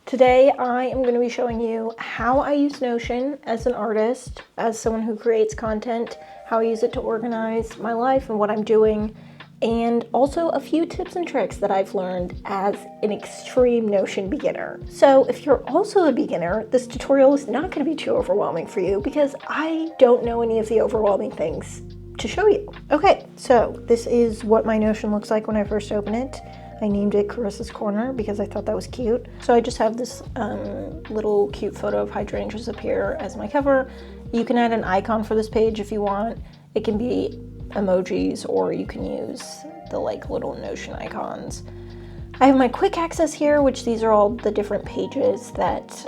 Today I am going to be showing you how I use Notion as an artist, as someone who creates content, how I use it to organize my life and what I'm doing, and also a few tips and tricks that I've learned as an extreme Notion beginner. So if you're also a beginner, this tutorial is not going to be too overwhelming for you because I don't know any of the overwhelming things to show you. Okay, so this is what my Notion looks like when I first open it. I named it Karissa's Corner because I thought that was cute. So I just have this little cute photo of hydrangeas up here as my cover. You can add an icon for this page if you want. It can be emojis or you can use the little Notion icons. I have my quick access here, which these are all the different pages that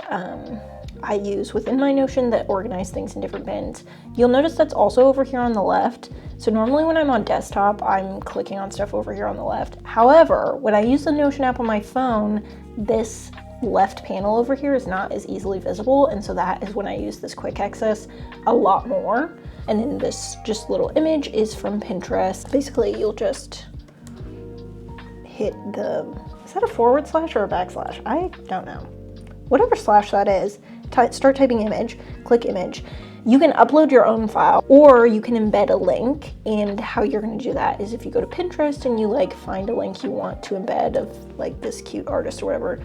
I use within my Notion that organize things in different bins. You'll notice that's also over here on the left. So normally when I'm on desktop, I'm clicking on stuff over here on the left. However, when I use the Notion app on my phone, this left panel over here is not as easily visible. And so that is when I use this quick access a lot more. And then this just little image is from Pinterest. Basically, you'll just hit is that a forward slash or a backslash? I don't know. Whatever slash that is, start typing image, click image. You can upload your own file or you can embed a link, and how you're going to do that is if you go to Pinterest and you find a link you want to embed of this cute artist or whatever,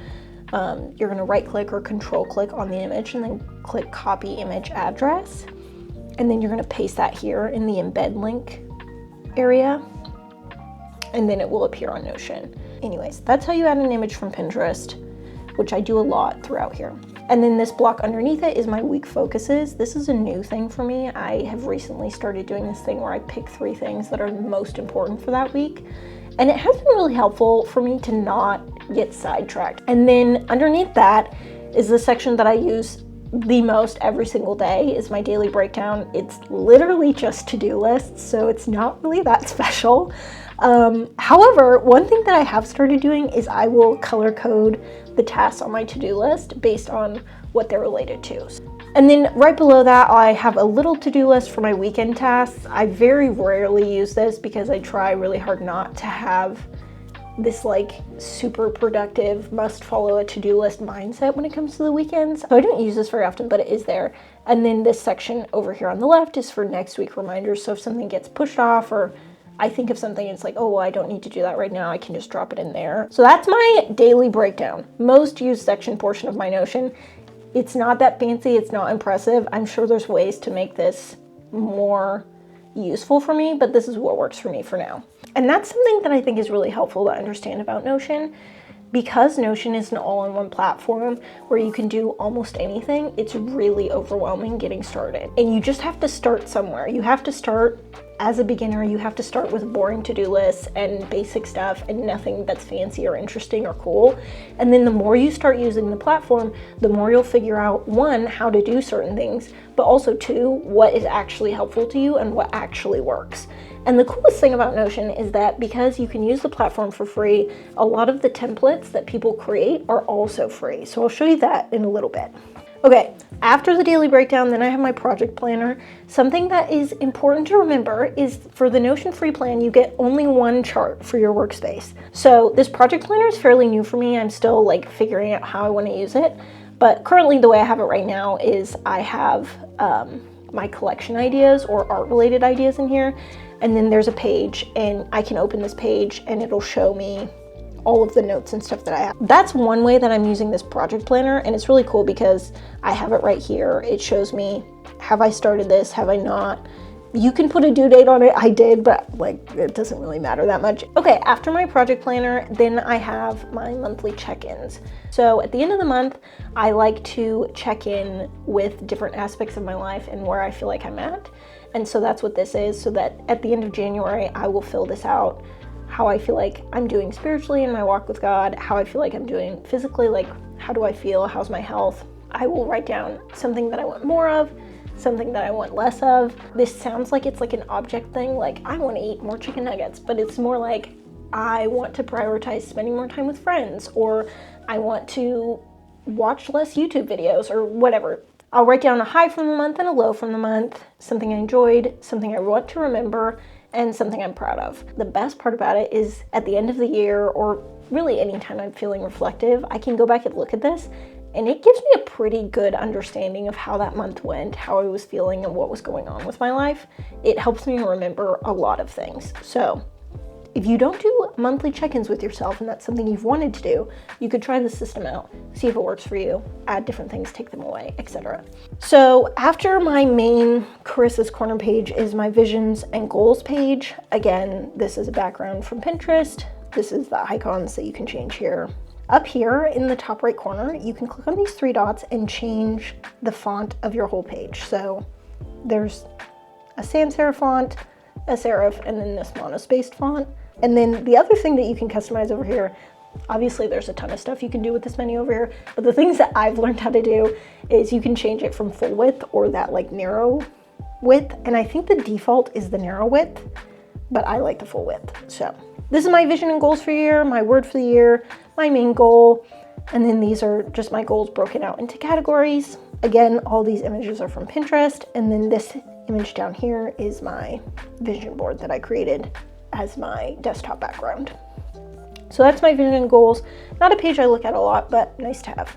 you're going to right click or control click on the image and then click copy image address, and then you're going to paste that here in the embed link area, and then it will appear on Notion. Anyways, that's how you add an image from Pinterest, which I do a lot throughout here. And then this block underneath it is my week focuses. This is a new thing for me. I have recently started doing this thing where I pick 3 things that are the most important for that week. And it has been really helpful for me to not get sidetracked. And then underneath that is the section that I use the most every single day is my daily breakdown. It's literally just to-do lists, so it's not really that special. However, one thing that I have started doing is I will color code the tasks on my to-do list based on what they're related to. And then right below that, I have a little to-do list for my weekend tasks. I very rarely use this because I try really hard not to have this super productive, must follow a to-do list mindset when it comes to the weekends. So I don't use this very often, but it is there. And then this section over here on the left is for next week reminders. So if something gets pushed off or I think of something, it's oh, well, I don't need to do that right now. I can just drop it in there. So that's my daily breakdown. Most used section portion of my Notion. It's not that fancy. It's not impressive. I'm sure there's ways to make this more useful for me, but this is what works for me for now. And that's something that I think is really helpful to understand about Notion. Because Notion is an all-in-one platform where you can do almost anything, it's really overwhelming getting started. And you just have to start somewhere. You have to start as a beginner, you have to start with boring to-do lists and basic stuff and nothing that's fancy or interesting or cool. And then the more you start using the platform, the more you'll figure out, 1, how to do certain things, but also 2, what is actually helpful to you and what actually works. And the coolest thing about Notion is that because you can use the platform for free, a lot of the templates that people create are also free. So I'll show you that in a little bit. Okay, after the daily breakdown, then I have my project planner. Something that is important to remember is for the Notion free plan, you get only 1 chart for your workspace. So this project planner is fairly new for me. I'm still figuring out how I want to use it. But currently the way I have it right now is I have my collection ideas or art related ideas in here. And then there's a page and I can open this page and it'll show me all of the notes and stuff that I have. That's one way that I'm using this project planner, and it's really cool because I have it right here. It shows me, have I started this, have I not? You can put a due date on it. I did, but it doesn't really matter that much. Okay, after my project planner, then I have my monthly check-ins. So at the end of the month, I like to check in with different aspects of my life and where I feel like I'm at. And so that's what this is, so that at the end of January, I will fill this out. How I feel like I'm doing spiritually in my walk with God, how I feel like I'm doing physically, how do I feel, how's my health. I will write down something that I want more of, something that I want less of. This sounds like it's an object thing, I want to eat more chicken nuggets, but it's more I want to prioritize spending more time with friends, or I want to watch less YouTube videos, or whatever. I'll write down a high from the month and a low from the month, something I enjoyed, something I want to remember, and something I'm proud of. The best part about it is at the end of the year, or really anytime I'm feeling reflective, I can go back and look at this, and it gives me a pretty good understanding of how that month went, how I was feeling, and what was going on with my life. It helps me remember a lot of things. So if you don't do monthly check-ins with yourself and that's something you've wanted to do, you could try this system out, see if it works for you, add different things, take them away, etc. So after my main Karissa's Corner page is my visions and goals page. Again, this is a background from Pinterest. This is the icons that you can change here. Up here in the top right corner, you can click on these three dots and change the font of your whole page. So there's a sans serif font, a serif, and then this monospaced font. And then the other thing that you can customize over here, obviously there's a ton of stuff you can do with this menu over here, but the things that I've learned how to do is you can change it from full width or that like narrow width. And I think the default is the narrow width, but I like the full width. So this is my vision and goals for the year, my word for the year, my main goal, and then these are just my goals broken out into categories. Again, all these images are from Pinterest, and then this image down here is my vision board that I created as my desktop background. So that's my vision and goals. Not a page I look at a lot, but nice to have.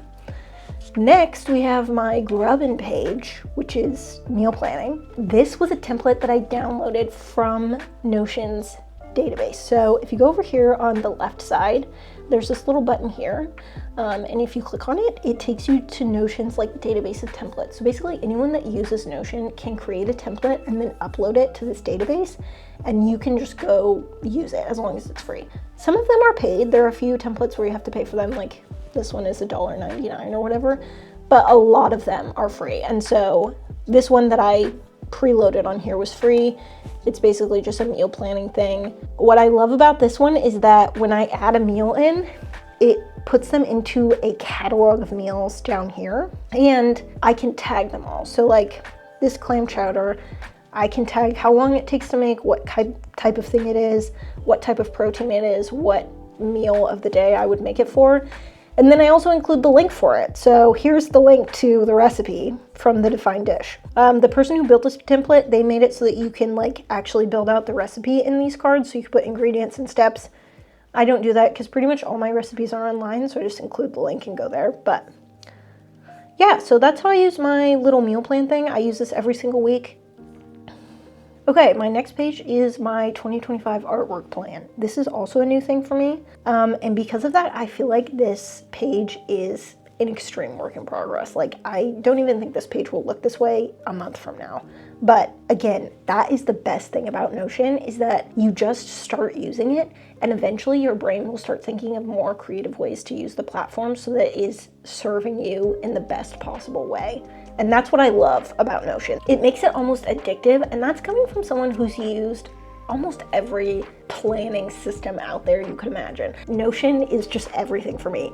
Next, we have my grubbin page, which is meal planning. This was a template that I downloaded from Notion's database. So if you go over here on the left side, there's this little button here, and if you click on it, it takes you to Notion's like database of templates. So basically anyone that uses Notion can create a template and then upload it to this database, and you can just go use it as long as it's free. Some of them are paid. There are a few templates where you have to pay for them, like this one is $1.99 or whatever, but a lot of them are free. And so this one that I preloaded on here was free. It's basically just a meal planning thing. What I love about this one is that when I add a meal in, it puts them into a catalog of meals down here, and I can tag them all. So like this clam chowder, I can tag how long it takes to make, what type of thing it is, what type of protein it is, what meal of the day I would make it for. And then I also include the link for it. So here's the link to the recipe from the defined dish. The person who built this template, they made it so that you can like actually build out the recipe in these cards. So you can put ingredients and steps. I don't do that because pretty much all my recipes are online. So I just include the link and go there. But yeah, so that's how I use my little meal plan thing. I use this every single week. Okay, my next page is my 2025 artwork plan. This is also a new thing for me. And because of that, I feel like this page is an extreme work in progress. Like, I don't even think this page will look this way a month from now. But again, that is the best thing about Notion, is that you just start using it and eventually your brain will start thinking of more creative ways to use the platform so that it is serving you in the best possible way. And that's what I love about Notion. It makes it almost addictive, and that's coming from someone who's used almost every planning system out there you could imagine. Notion is just everything for me.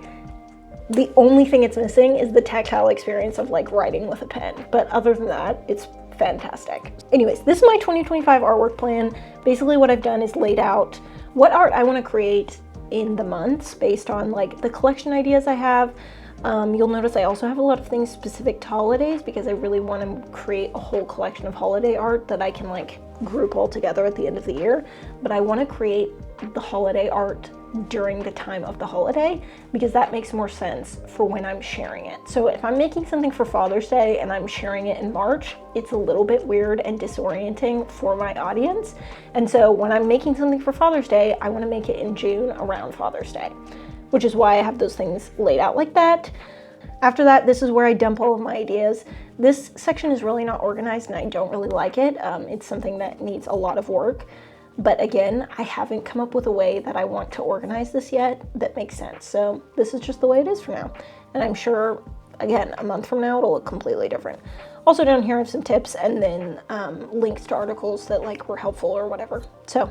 The only thing it's missing is the tactile experience of like writing with a pen. But other than that, it's fantastic. Anyways, this is my 2025 artwork plan. Basically what I've done is laid out what art I want to create in the months based on like the collection ideas I have. You'll notice I also have a lot of things specific to holidays because I really want to create a whole collection of holiday art that I can like group all together at the end of the year. But I want to create the holiday art during the time of the holiday because that makes more sense for when I'm sharing it. So if I'm making something for Father's Day and I'm sharing it in March, it's a little bit weird and disorienting for my audience. And so when I'm making something for Father's Day, I want to make it in June around Father's Day, which is why I have those things laid out like that. After that, this is where I dump all of my ideas. This section is really not organized and I don't really like it. It's something that needs a lot of work. But again, I haven't come up with a way that I want to organize this yet that makes sense. So this is just the way it is for now. And I'm sure, again, a month from now, it'll look completely different. Also down here I have some tips and then links to articles that like were helpful or whatever. So,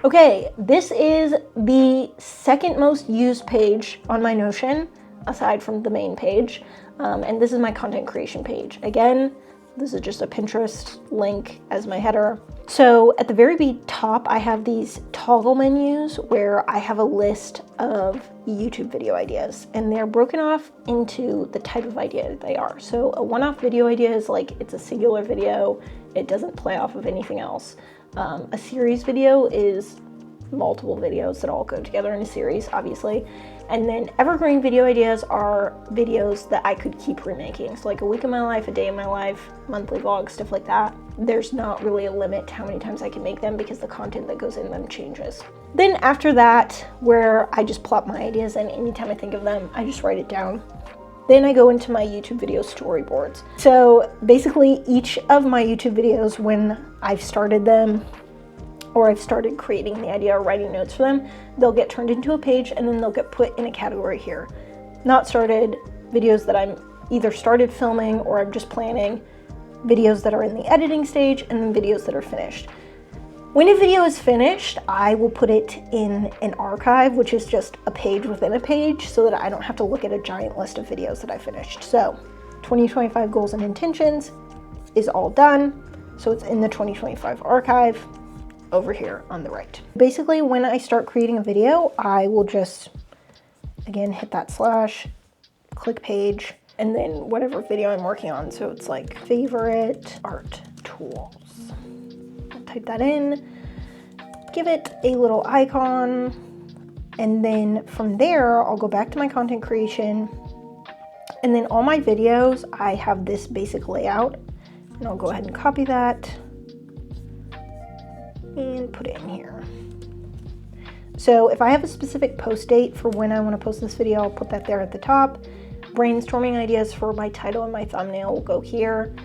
okay, this is the second most used page on my Notion, aside from the main page. And this is my content creation page. Again, this is just a Pinterest link as my header. So at the very top, I have these toggle menus where I have a list of YouTube video ideas, and they're broken off into the type of idea they are. So a one-off video idea is like, it's a singular video. It doesn't play off of anything else. A series video is multiple videos that all go together in a series, obviously. And then evergreen video ideas are videos that I could keep remaking. So like a week of my life, a day of my life, monthly vlogs, stuff like that. There's not really a limit to how many times I can make them because the content that goes in them changes. Then after that, where I just plop my ideas in, anytime I think of them, I just write it down. Then I go into my YouTube video storyboards. So basically each of my YouTube videos, when I've started them or I've started creating the idea or writing notes for them, they'll get turned into a page and then they'll get put in a category here. Not started, videos that I'm either started filming or I'm just planning, videos that are in the editing stage, and then videos that are finished. When a video is finished, I will put it in an archive, which is just a page within a page, so that I don't have to look at a giant list of videos that I finished. So 2025 goals and intentions is all done. So it's in the 2025 archive over here on the right. Basically, when I start creating a video, I will just, again, hit that slash, click page, and then whatever video I'm working on. So it's like favorite art tools. Type that in, give it a little icon, and then from there I'll go back to my content creation, and then all my videos I have this basic layout, and I'll go ahead and copy that and put it in here. So if I have a specific post date for when I want to post this video, I'll put that there at the top. Brainstorming ideas for my title and my thumbnail will go here.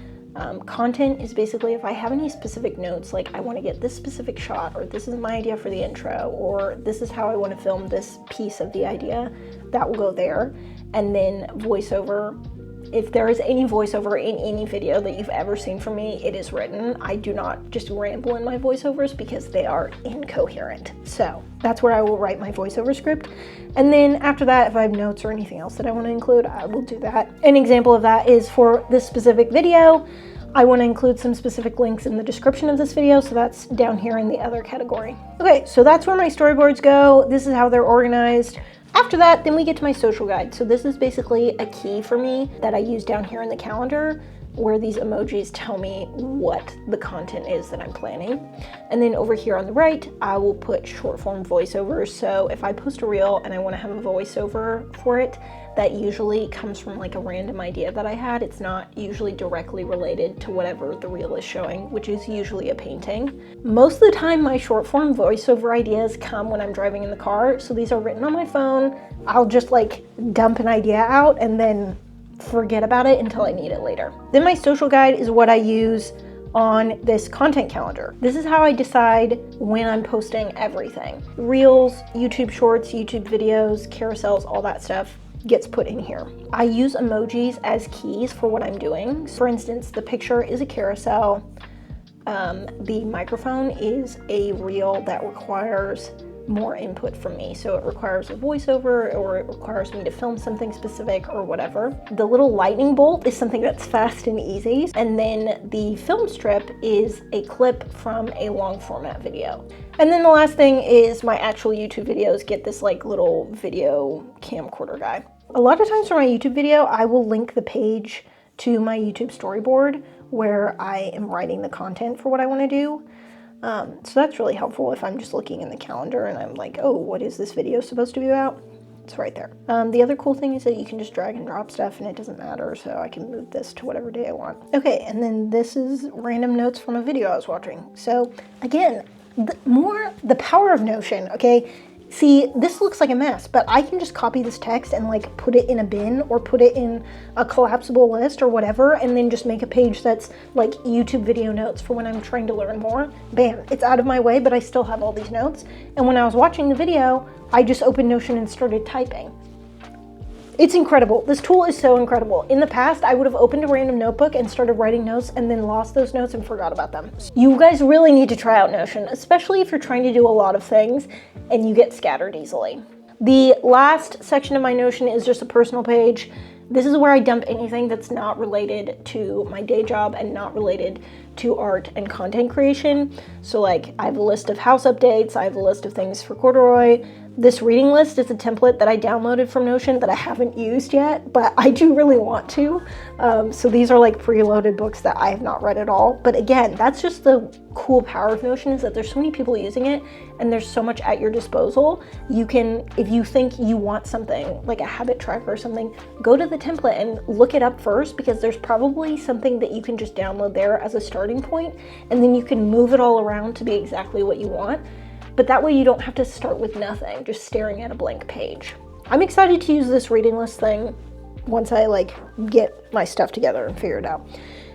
Content is basically if I have any specific notes, like I want to get this specific shot, or this is my idea for the intro, or this is how I want to film this piece of the idea, that will go there. And then voiceover, if there is any voiceover in any video that you've ever seen from me, it is written. I do not just ramble in my voiceovers because they are incoherent. So that's where I will write my voiceover script. And then after that, if I have notes or anything else that I want to include, I will do that. An example of that is for this specific video, I want to include some specific links in the description of this video, so that's down here in the other category. Okay, so that's where my storyboards go. This is how they're organized. After that, then we get to my social guide. So this is basically a key for me that I use down here in the calendar, where these emojis tell me what the content is that I'm planning. And then over here on the right, I will put short form voiceovers. So if I post a reel and I want to have a voiceover for it, that usually comes from like a random idea that I had. It's not usually directly related to whatever the reel is showing, which is usually a painting. Most of the time, my short form voiceover ideas come when I'm driving in the car. So these are written on my phone. I'll just like dump an idea out and then forget about it until I need it later. Then my social guide is what I use on this content calendar. This is how I decide when I'm posting everything. Reels, YouTube shorts, YouTube videos, carousels, all that stuff gets put in here. I use emojis as keys for what I'm doing. For instance, the picture is a carousel. The microphone is a reel that requires more input from me. So it requires a voiceover, or it requires me to film something specific or whatever. The little lightning bolt is something that's fast and easy. And then the film strip is a clip from a long format video. And then the last thing is my actual YouTube videos get this like little video camcorder guy. A lot of times for my YouTube video, I will link the page to my YouTube storyboard where I am writing the content for what I want to do. So that's really helpful if I'm just looking in the calendar and I'm like, oh, what is this video supposed to be about? It's right there. The other cool thing is that you can just drag and drop stuff and it doesn't matter, so I can move this to whatever day I want. Okay, and then this is random notes from a video I was watching. So again, the power of Notion, okay? See, this looks like a mess, but I can just copy this text and like put it in a bin or put it in a collapsible list or whatever, and then just make a page that's like YouTube video notes for when I'm trying to learn more. Bam, it's out of my way, but I still have all these notes. And when I was watching the video, I just opened Notion and started typing. It's incredible. This tool is so incredible. In the past, I would have opened a random notebook and started writing notes and then lost those notes and forgot about them. You guys really need to try out Notion, especially if you're trying to do a lot of things and you get scattered easily. The last section of my Notion is just a personal page. This is where I dump anything that's not related to my day job and not related to art and content creation. So like I have a list of house updates, I have a list of things for corduroy, This reading list is a template that I downloaded from Notion that I haven't used yet, but I do really want to. So these are like preloaded books that I have not read at all. But again, that's just the cool power of Notion, is that there's so many people using it and there's so much at your disposal. You can, if you think you want something like a habit tracker or something, go to the template and look it up first, because there's probably something that you can just download there as a starting point, and then you can move it all around to be exactly what you want. But that way you don't have to start with nothing, just staring at a blank page. I'm excited to use this reading list thing once I like get my stuff together and figure it out.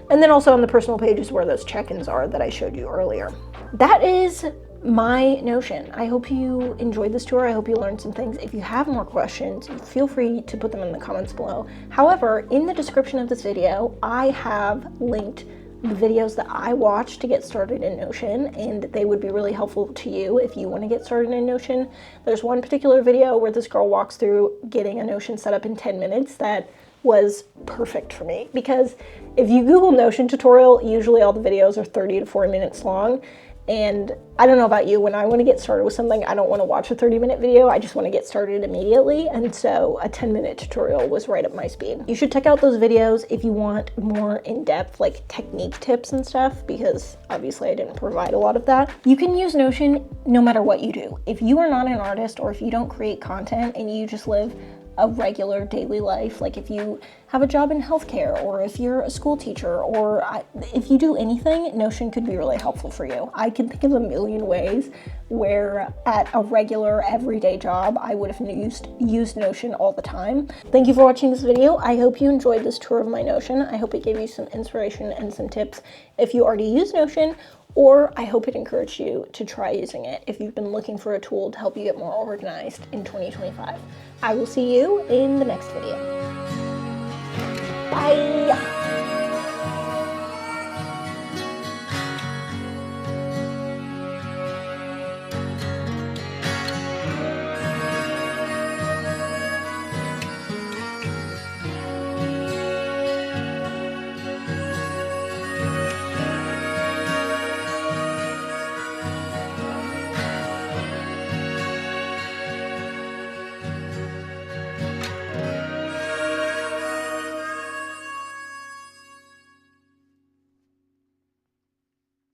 And then also on the personal page is where those check-ins are that I showed you earlier. That is my Notion. I hope you enjoyed this tour. I hope you learned some things. If you have more questions, feel free to put them in the comments below. However, in the description of this video, I have linked the videos that I watch to get started in Notion, and they would be really helpful to you if you want to get started in Notion. There's one particular video where this girl walks through getting a Notion set up in 10 minutes that was perfect for me, because if you Google Notion tutorial, usually all the videos are 30 to 40 minutes long. And I don't know about you, when I want to get started with something, I don't want to watch a 30-minute video. I just want to get started immediately. And so a 10-minute tutorial was right up my speed. You should check out those videos if you want more in-depth like technique tips and stuff, because obviously I didn't provide a lot of that. You can use Notion no matter what you do. If you are not an artist, or if you don't create content and you just live a regular daily life, like if you have a job in healthcare, or if you're a school teacher, or if you do anything, Notion could be really helpful for you. I can think of a million ways where at a regular everyday job I would have used Notion all the time. Thank you for watching this video. I hope you enjoyed this tour of my Notion. I hope it gave you some inspiration and some tips if you already use Notion, or I hope it encouraged you to try using it if you've been looking for a tool to help you get more organized in 2025. I will see you in the next video. Bye!